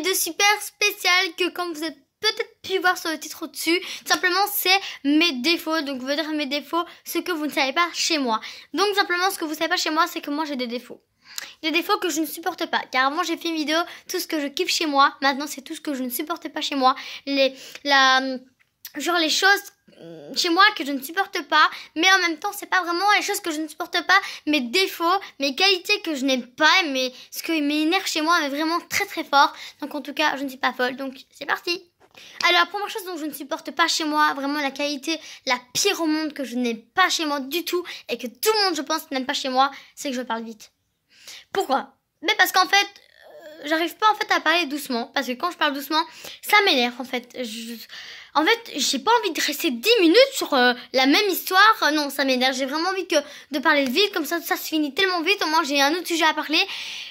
vidéo super spéciale que comme vous avez peut-être pu voir sur le titre au-dessus, simplement c'est mes défauts. Donc vous dire mes défauts, ce que vous ne savez pas chez moi. Donc simplement ce que vous ne savez pas chez moi, c'est que moi j'ai des défauts. Des défauts que je ne supporte pas. Car avant j'ai fait une vidéo, tout ce que je kiffe chez moi. Maintenant c'est tout ce que je ne supporte pas chez moi. Genre les choses chez moi que je ne supporte pas, mais en même temps c'est pas vraiment les choses que je ne supporte pas, mes défauts, mes qualités que je n'aime pas, mais ce qui m'énerve chez moi mais vraiment très très fort. Donc en tout cas je ne suis pas folle, donc c'est parti. Alors la première chose dont je ne supporte pas chez moi, vraiment la qualité la pire au monde que je n'aime pas chez moi du tout, et que tout le monde je pense n'aime pas chez moi, c'est que je parle vite. Pourquoi? Mais parce qu'en fait j'arrive pas en fait à parler doucement, parce que quand je parle doucement ça m'énerve en fait. En fait, j'ai pas envie de rester 10 minutes sur la même histoire. Non, ça m'énerve. J'ai vraiment envie de parler vite. Comme ça se finit tellement vite. Au moins, j'ai un autre sujet à parler.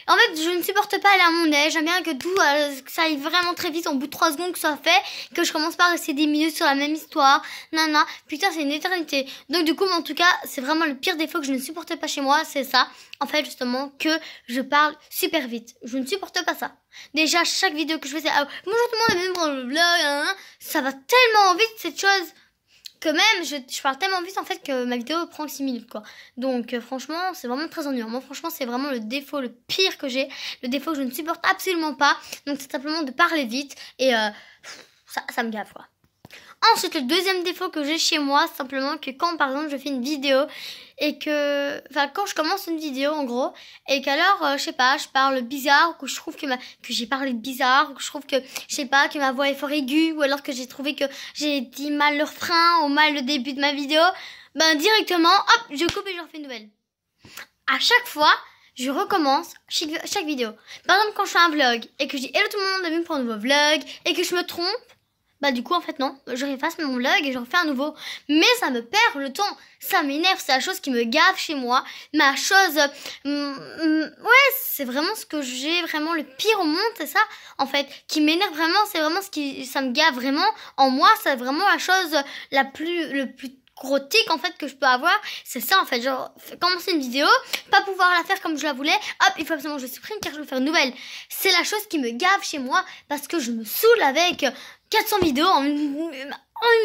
En fait, je ne supporte pas aller à mon aise. J'aime bien que tout, que ça aille vraiment très vite. Au bout de 3 secondes que ça fait. Que je commence pas à rester 10 minutes sur la même histoire. Non. Putain, c'est une éternité. Donc, du coup, en tout cas, c'est vraiment le pire défaut que je ne supporte pas chez moi. C'est ça. En fait, justement, que je parle super vite. Je ne supporte pas ça. Déjà, chaque vidéo que je fais, c'est bonjour tout le monde, bienvenue dans le vlog. Ça va tellement vite cette chose que même je parle tellement vite en fait que ma vidéo prend 6 minutes quoi. Donc franchement, c'est vraiment très ennuyant. Moi, franchement, c'est vraiment le défaut le pire que j'ai, le défaut que je ne supporte absolument pas. Donc c'est simplement de parler vite et ça me gave quoi. Ensuite, le deuxième défaut que j'ai chez moi, c'est simplement que quand, par exemple, je fais une vidéo et que... Enfin, quand je commence une vidéo, en gros, et qu'alors, je sais pas, je parle bizarre, ou que je trouve que j'ai parlé bizarre, ou que je trouve que, je sais pas, que ma voix est fort aiguë, ou alors que j'ai trouvé que j'ai dit mal le refrain, ou mal le début de ma vidéo, ben, directement, hop, je coupe et je refais une nouvelle. À chaque fois, je recommence chaque vidéo. Par exemple, quand je fais un vlog, et que je dis hello tout le monde, bienvenue pour un nouveau vlog, et que je me trompe, bah du coup en fait non, je efface mon vlog et je refais un nouveau. Mais ça me perd le temps, ça m'énerve, c'est la chose qui me gave chez moi. Ma chose, ouais c'est vraiment ce que j'ai vraiment le pire au monde, c'est ça en fait, qui m'énerve vraiment, c'est vraiment ça me gave vraiment en moi, c'est vraiment la chose le plus gros tic en fait que je peux avoir, c'est ça en fait, genre commencer une vidéo, pas pouvoir la faire comme je la voulais, hop il faut absolument que je supprime car je veux faire une nouvelle. C'est la chose qui me gave chez moi parce que je me saoule avec 400 vidéos en une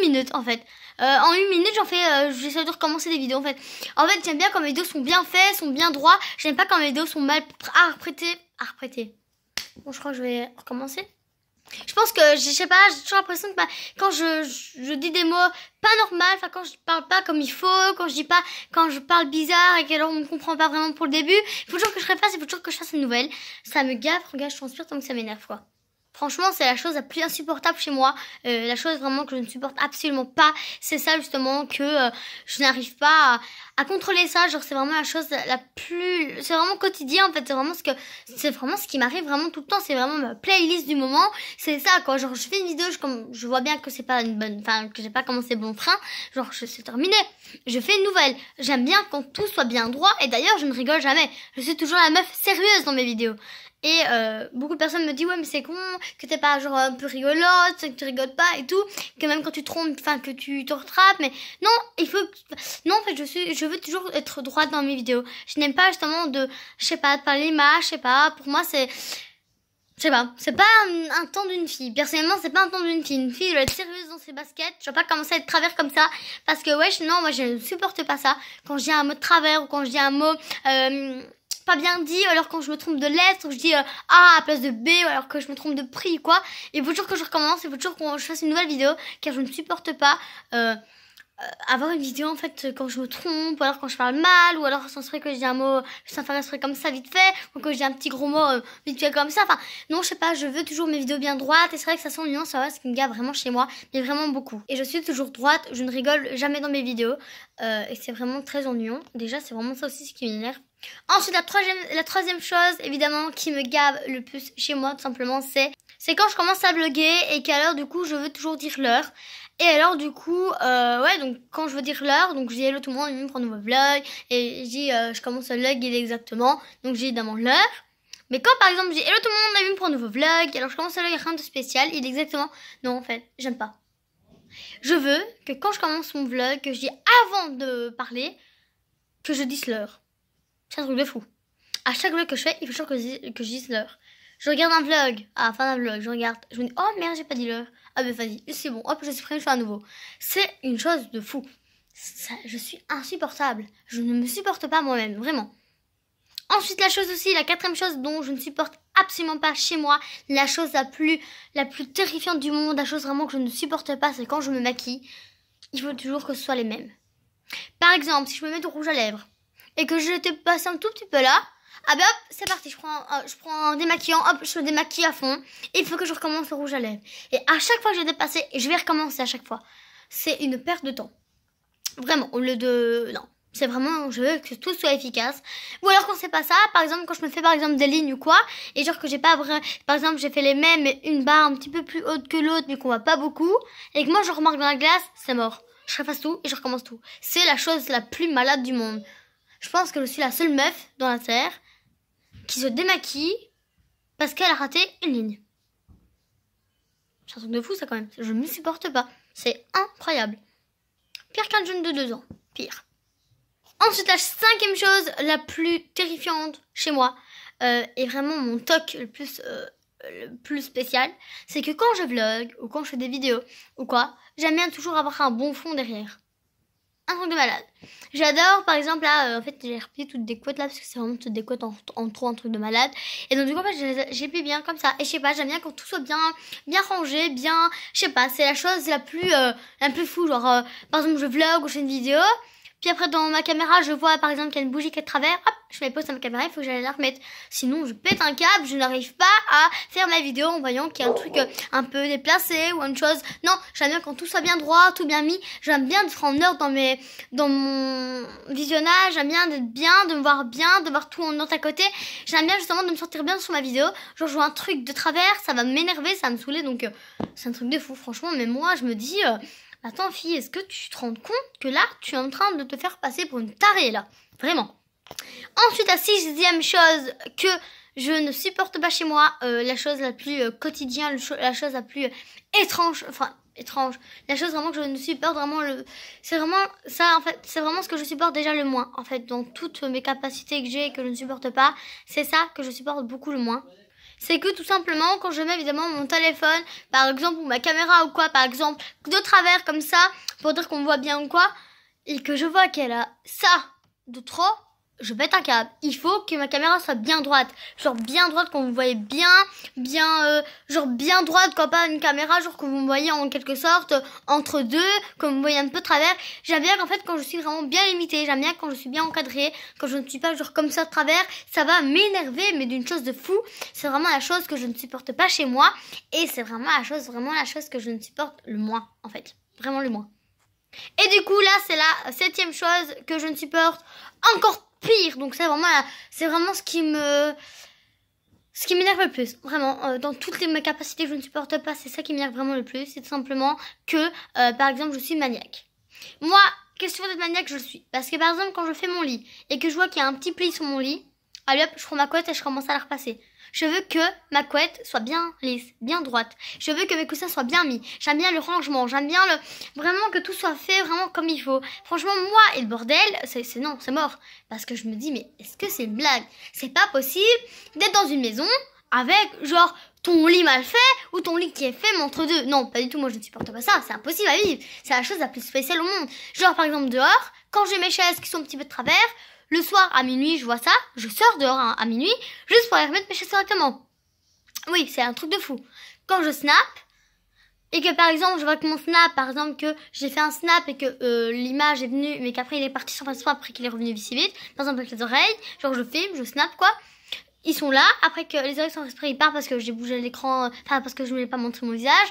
minute en fait. En une minute j'en fais, j'essaie de recommencer des vidéos en fait. En fait j'aime bien quand mes vidéos sont bien faites, sont bien droits, j'aime pas quand mes vidéos sont mal interprétées. Bon je crois que je vais recommencer. Je pense que, je sais pas, j'ai toujours l'impression que quand je dis des mots pas normaux, enfin quand je parle pas comme il faut, quand je parle bizarre et qu'alors on ne comprend pas vraiment pour le début, il faut toujours que je refasse, il faut toujours que je fasse une nouvelle. Ça me gave, regarde, je transpire tant que ça m'énerve quoi. Franchement, c'est la chose la plus insupportable chez moi. La chose vraiment que je ne supporte absolument pas. C'est ça justement que je n'arrive pas à contrôler ça. Genre c'est vraiment la chose la plus... C'est vraiment quotidien en fait. C'est vraiment ce qui m'arrive vraiment tout le temps. C'est vraiment ma playlist du moment. C'est ça quoi. Genre je fais une vidéo, je vois bien que c'est pas une bonne... Enfin que j'ai pas commencé bon train. Genre c'est terminé. Je fais une nouvelle. J'aime bien quand tout soit bien droit. Et d'ailleurs je ne rigole jamais. Je suis toujours la meuf sérieuse dans mes vidéos. Et beaucoup de personnes me disent ouais mais c'est con que t'es pas genre un peu rigolote, que tu rigoles pas et tout, que même quand tu trompes, enfin que tu te rattrapes, mais non non en fait je veux toujours être droite dans mes vidéos. Je n'aime pas justement de parler l'image, je sais pas, pour moi c'est pas un temps d'une fille. Personnellement, c'est pas un temps d'une fille. Une fille doit être sérieuse dans ses baskets. Je vais pas commencer à être travers comme ça. Parce que, wesh, non, moi, je ne supporte pas ça. Quand je dis un mot de travers ou quand je dis un mot, pas bien dit, alors quand je me trompe de lettre, ou je dis A à place de B, ou alors que je me trompe de prix, quoi. Il faut toujours que je recommence, il faut toujours que je fasse une nouvelle vidéo, car je ne supporte pas, avoir une vidéo en fait quand je me trompe, ou alors quand je parle mal, ou alors sans serait que je dis un mot sans faire exprès comme ça vite fait, ou que je dis un petit gros mot vite fait comme ça, enfin non je sais pas, je veux toujours mes vidéos bien droites, et c'est vrai que ça sent nuance, ça va, ce qui me gave vraiment chez moi, mais vraiment beaucoup. Et je suis toujours droite, je ne rigole jamais dans mes vidéos, et c'est vraiment très ennuyant. Déjà c'est vraiment ça aussi ce qui m'énerve. Ensuite la troisième chose évidemment qui me gave le plus chez moi tout simplement, c'est quand je commence à vlogger et qu'alors du coup je veux toujours dire l'heure. Et alors du coup, ouais, donc quand je veux dire l'heure, donc je dis hello tout le monde, bienvenue pour un nouveau vlog, et je dis je commence le vlog, il est exactement, donc j'ai évidemment l'heure. Mais quand par exemple je dis hello tout le monde, bienvenue pour un nouveau vlog, alors je commence le vlog, il n'y a rien de spécial, il est exactement, non en fait, j'aime pas. Je veux que quand je commence mon vlog, que je dis avant de parler, que je dise l'heure. C'est un truc de fou. À chaque vlog que je fais, il faut toujours que je dise l'heure. Je regarde un vlog. Ah, fin d'un vlog, je regarde. Je me dis, oh merde, j'ai pas dit l'heure. Ah ben vas-y, c'est bon, hop, je supprime, je fais à nouveau. C'est une chose de fou. Je suis insupportable. Je ne me supporte pas moi-même, vraiment. Ensuite, la chose aussi, la quatrième chose dont je ne supporte absolument pas chez moi, la chose la plus terrifiante du monde, la chose vraiment que je ne supporte pas, c'est quand je me maquille, il faut toujours que ce soit les mêmes. Par exemple, si je me mets du rouge à lèvres et que je te passe un tout petit peu là, ah ben hop, c'est parti, je prends un démaquillant, hop, je me démaquille à fond, et il faut que je recommence le rouge à lèvres. Et à chaque fois que je vais dépasser, je vais recommencer à chaque fois. C'est une perte de temps. Vraiment, au lieu de... Non. C'est vraiment, je veux que tout soit efficace. Ou alors quand c'est pas ça, par exemple quand je me fais par exemple des lignes ou quoi, et genre que j'ai pas vraiment, par exemple j'ai fait les mêmes mais une barre un petit peu plus haute que l'autre mais qu'on voit pas beaucoup, et que moi je remarque dans la glace, c'est mort. Je refasse tout et je recommence tout. C'est la chose la plus malade du monde. Je pense que je suis la seule meuf dans la terre qui se démaquille parce qu'elle a raté une ligne. C'est un truc de fou ça quand même. Je me supporte pas. C'est incroyable. Pire qu'un jeune de 2 ans. Pire. Ensuite, la cinquième chose la plus terrifiante chez moi, et vraiment mon toc le plus spécial, c'est que quand je vlog, ou quand je fais des vidéos, ou quoi, j'aime bien toujours avoir un bon fond derrière. Un truc de malade. J'adore, par exemple, là, en fait, j'ai repris toutes des quotes là, parce que c'est vraiment toutes des quotes en trop, un truc de malade. Et donc, du coup, en fait, j'ai pris bien comme ça. Et je sais pas, j'aime bien quand tout soit bien rangé, bien, je sais pas, c'est la chose la plus fou. Genre, par exemple, je vlog ou je fais une vidéo. Puis après, dans ma caméra, je vois par exemple qu'il y a une bougie qui est de travers. Hop, je mets pause à ma caméra, il faut que j'aille la remettre. Sinon, je pète un câble, je n'arrive pas à faire ma vidéo en voyant qu'il y a un truc un peu déplacé ou une chose. Non, j'aime bien quand tout soit bien droit, tout bien mis. J'aime bien être en ordre dans mon visionnage. J'aime bien d'être bien, de me voir bien, de voir tout en ordre à côté. J'aime bien justement de me sentir bien sur ma vidéo. Genre, je vois un truc de travers, ça va m'énerver, ça va me saouler. Donc, c'est un truc de fou, franchement. Mais moi, je me dis... Attends fille, est-ce que tu te rends compte que là, tu es en train de te faire passer pour une tarée là? Vraiment. Ensuite, la sixième chose que je ne supporte pas chez moi, la chose la plus quotidienne, la chose la plus étrange, la chose vraiment que je ne supporte vraiment, c'est vraiment ça en fait, c'est vraiment ce que je supporte déjà le moins en fait, dans toutes mes capacités que j'ai et que je ne supporte pas, c'est ça que je supporte beaucoup le moins. C'est que tout simplement, quand je mets évidemment mon téléphone, par exemple, ou ma caméra ou quoi, par exemple, de travers comme ça, pour dire qu'on me voit bien ou quoi, et que je vois qu'elle a ça de trop, je pète un câble. Il faut que ma caméra soit bien droite. Genre bien droite, quand vous voyez genre bien droite, quoi, pas une caméra, genre que vous me voyez en quelque sorte entre deux, que vous me voyez un peu de travers. J'aime bien qu'en fait, quand je suis vraiment bien limitée, j'aime bien quand je suis bien encadrée, quand je ne suis pas genre comme ça de travers, ça va m'énerver, mais d'une chose de fou. C'est vraiment la chose que je ne supporte pas chez moi, et c'est vraiment la chose que je ne supporte le moins, en fait. Vraiment le moins. Et du coup, là, c'est la septième chose que je ne supporte encore pire. Donc c'est vraiment ce qui m'énerve le plus. Vraiment, dans toutes mes capacités que je ne supporte pas, c'est ça qui m'énerve vraiment le plus. C'est tout simplement que, par exemple, je suis maniaque. Moi, question d'être maniaque, je le suis. Parce que par exemple, quand je fais mon lit et que je vois qu'il y a un petit pli sur mon lit, allez hop, je prends ma couette et je commence à la repasser. Je veux que ma couette soit bien lisse, bien droite. Je veux que mes coussins soient bien mis. J'aime bien le rangement. J'aime bien vraiment que tout soit fait vraiment comme il faut. Franchement, moi et le bordel, non, c'est mort. Parce que je me dis, mais est-ce que c'est une blague? C'est pas possible d'être dans une maison avec, genre, ton lit mal fait ou ton lit qui est fait mais entre deux. Non, pas du tout. Moi, je ne supporte pas ça. C'est impossible à vivre. C'est la chose la plus spéciale au monde. Genre, par exemple, dehors, quand j'ai mes chaises qui sont un petit peu de travers, le soir, à minuit, je vois ça, je sors dehors à minuit, juste pour aller remettre mes chaises correctement. Oui, c'est un truc de fou. Quand je snap, et que par exemple, je vois que mon snap, par exemple, que j'ai fait un snap et que l'image est venue, mais qu'après il est parti sur Facebook après qu'il est revenu si vite, par exemple avec les oreilles, genre je filme, je snap quoi. Ils sont là, après que les oreilles sont respirées, ils partent parce que j'ai bougé l'écran, enfin parce que je ne voulais pas montrer mon visage.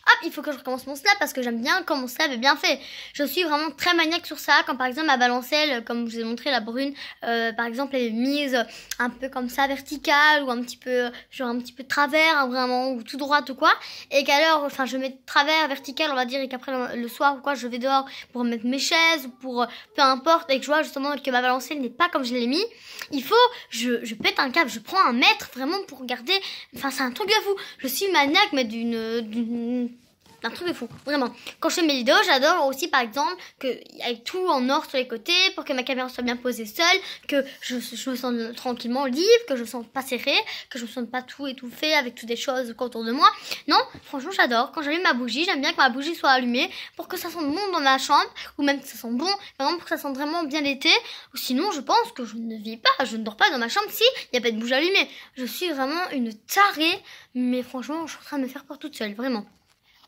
Hop, il faut que je recommence mon snap parce que j'aime bien quand mon snap est bien fait. Je suis vraiment très maniaque sur ça. Quand par exemple ma balancelle, comme je vous ai montré la brune, par exemple elle est mise un peu comme ça verticale ou un petit peu genre un petit peu de travers hein, vraiment ou tout droite ou quoi. Et qu'alors, enfin je mets de travers vertical on va dire et qu'après le soir ou quoi je vais dehors pour mettre mes chaises ou pour peu importe et que je vois justement que ma balancelle n'est pas comme je l'ai mis. Il faut, je pète un câble, je prends un mètre vraiment pour regarder. Enfin c'est un truc de fou. Je suis maniaque mais d'une un truc de fou, vraiment. Quand je fais mes vidéos, j'adore aussi par exemple qu'il y ait tout en or sur les côtés pour que ma caméra soit bien posée seule, que je me sente tranquillement libre, que je me sente pas serrée, que je me sente pas tout étouffée avec toutes des choses autour de moi. Non, franchement j'adore. Quand j'allume ma bougie, j'aime bien que ma bougie soit allumée pour que ça sente bon dans ma chambre, ou même que ça sente bon, vraiment pour que ça sente vraiment bien l'été. Ou sinon je pense que je ne vis pas, je ne dors pas dans ma chambre si il n'y a pas de bougie allumée. Je suis vraiment une tarée, mais franchement je suis en train de me faire peur toute seule, vraiment.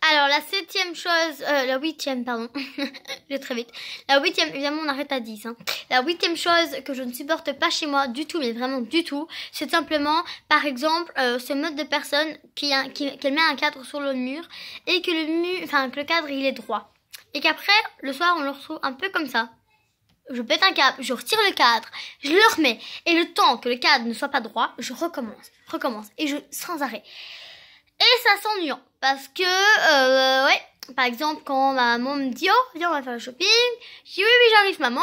Alors la septième chose, la huitième pardon, je vais très vite. La huitième, évidemment on arrête à 10 hein. La huitième chose que je ne supporte pas chez moi du tout, mais vraiment du tout, c'est simplement par exemple ce mode de personne qui met un cadre sur le mur et que que le cadre il est droit. Et qu'après, le soir on le retrouve un peu comme ça. Je pète un câble, je retire le cadre, je le remets. Et le temps que le cadre ne soit pas droit, je recommence. Et sans arrêt. Et ça s'ennuie. Parce que, ouais, par exemple, quand ma maman me dit, oh, viens, on va faire le shopping. Je dis, oui, j'arrive, maman.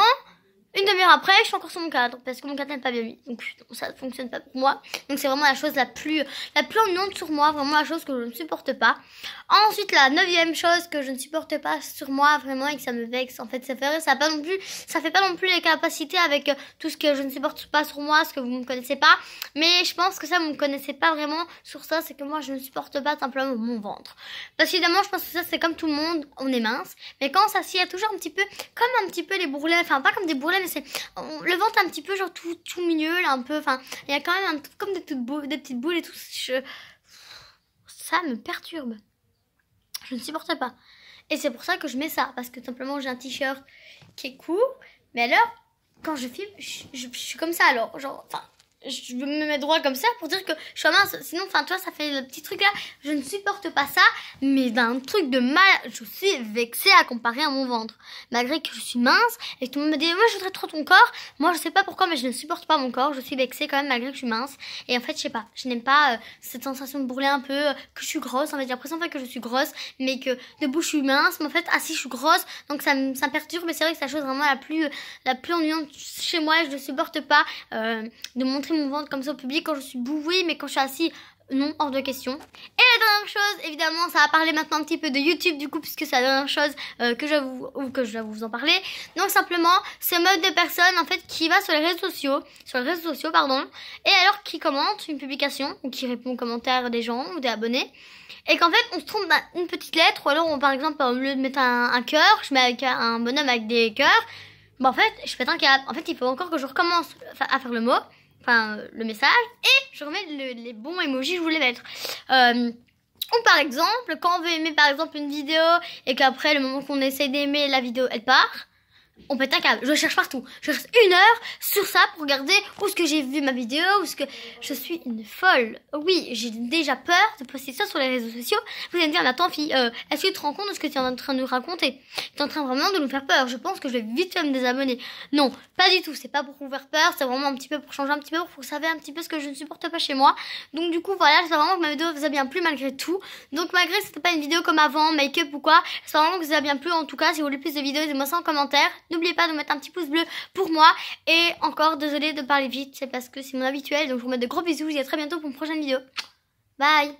Une demi-heure après, je suis encore sur mon cadre parce que mon cadre n'est pas bien mis. Donc ça ne fonctionne pas pour moi. Donc c'est vraiment la chose la plus ennuyante sur moi, vraiment la chose que je ne supporte pas. Ensuite, la neuvième chose que je ne supporte pas sur moi vraiment et que ça me vexe, en fait, ça fait pas non plus les capacités avec tout ce que je ne supporte pas sur moi, ce que vous ne connaissez pas. Mais je pense que ça, vous ne connaissez pas vraiment sur ça, c'est que moi, je ne supporte pas simplement mon ventre. Parce qu'évidemment, je pense que ça, c'est comme tout le monde, on est mince. Mais quand ça s'y a toujours un petit peu, comme un petit peu les bourrelets, enfin pas comme des bourrelets, c'est le ventre un petit peu genre tout milieu là un peu, enfin il y a quand même comme des petites boules et tout, ça me perturbe, je ne supporte pas. Et c'est pour ça que je mets ça, parce que simplement j'ai un t-shirt qui est court, mais alors quand je filme je suis comme ça, alors genre enfin je me mets droit comme ça pour dire que je suis mince. Sinon, enfin, tu vois, ça fait le petit truc là. Je ne supporte pas ça, mais d'un truc de mal. Je suis vexée à comparer à mon ventre. Malgré que je suis mince et que tout le monde me dit, moi, je voudrais trop ton corps. Moi, je sais pas pourquoi, mais je ne supporte pas mon corps. Je suis vexée quand même, malgré que je suis mince. Et en fait, je sais pas. Je n'aime pas cette sensation de brûler un peu, que je suis grosse. En fait, j'ai l'impression en fait, que je suis grosse, mais que debout, je suis mince. Mais en fait, assis, je suis grosse. Donc, ça me perturbe. Mais c'est vrai que c'est la chose vraiment la plus ennuyante chez moi. Je ne supporte pas de montrer mon ventre comme ça au public. Quand je suis bourrée, mais quand je suis assise, non, hors de question. Et la dernière chose, évidemment, ça va parler maintenant un petit peu de YouTube du coup, puisque c'est la dernière chose que je vais vous en parler. Donc simplement, ce mode de personne en fait qui va sur les réseaux sociaux, et alors qui commente une publication ou qui répond aux commentaires des gens ou des abonnés. Et qu'en fait, on se trompe d'une petite lettre, ou alors par exemple, au lieu de mettre un cœur, je mets avec un bonhomme avec des cœurs. Bon, en fait, je pète un câble. En fait, il faut encore que je recommence à faire le mot, enfin le message, et je remets les bons emojis que je voulais mettre. Ou par exemple, quand on veut aimer par exemple une vidéo et qu'après le moment qu'on essaie d'aimer la vidéo, elle part, on pète un câble. Je cherche partout. Je reste 1 heure sur ça pour regarder où est-ce que j'ai vu ma vidéo, où est-ce que je suis une folle. Oui, j'ai déjà peur de poster ça sur les réseaux sociaux. Vous allez me dire, attends fille, est-ce que tu te rends compte de ce que tu es en train de nous raconter? Tu es en train vraiment de nous faire peur. Je pense que je vais vite faire me désabonner. Non, pas du tout. C'est pas pour vous faire peur. C'est vraiment un petit peu pour changer un petit peu, pour que vous savez un petit peu ce que je ne supporte pas chez moi. Donc du coup, voilà, j'espère vraiment que ma vidéo vous a bien plu malgré tout. Donc malgré que c'était pas une vidéo comme avant, make-up ou quoi, j'espère vraiment que vous a bien plu. En tout cas, si vous voulez plus de vidéos, dites-moi ça en commentaire. N'oubliez pas de mettre un petit pouce bleu pour moi. Et encore, désolée de parler vite, c'est parce que c'est mon habituel. Donc je vous remets de gros bisous. Je vous dis à très bientôt pour une prochaine vidéo. Bye!